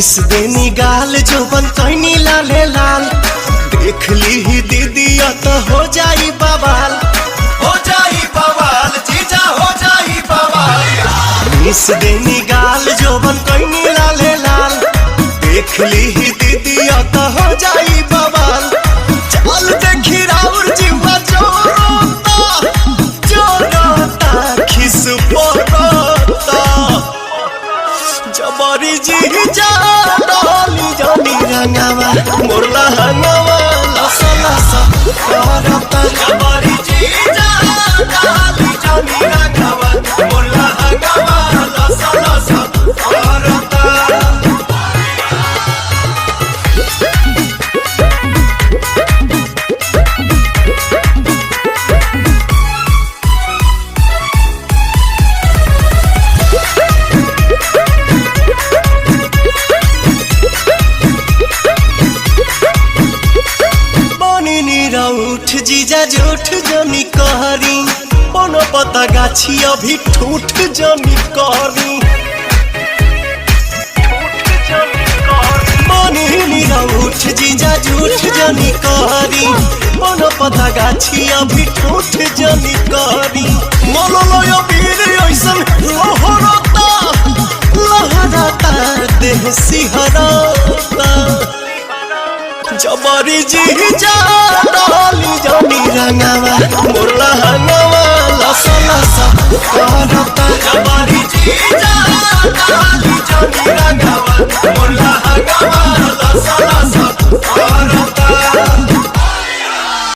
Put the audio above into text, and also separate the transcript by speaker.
Speaker 1: Miss देनी गाल जोबन कहनी लाले लाल देख ली ही दीदी तो हो जाई बवाल जीजा हो जाई बवाल। मिस देनी गाल जोबन कहनी लाले लाल देख ली ही दीदी तो हो जाई बवाल। चल देखी राउर जीवा जोरोता खिस पोरोता जबरी जीजा डाली जानी रंगावा मोरला हंगावा लसा लसा करता जबरी जीजा डाली जानी रंगावा मोरला हंगावा लसा लसा करता। उठ जीजा झूठ जनी कहरी कोनो पता गाछी अभी ठूठ जनी कहरी उठ जीजा झूठ जनी कहरी कोनो पता गाछी अभी ठूठ जनी कहरी मोलो वीर ऐसन लहराता देह सिहराता जबरी जीजा डाली जानी रंगावा मोरला हंगावा लसा लसा करता जबरी जीजा डाली जानी रंगावा मोरला हंगावा लसा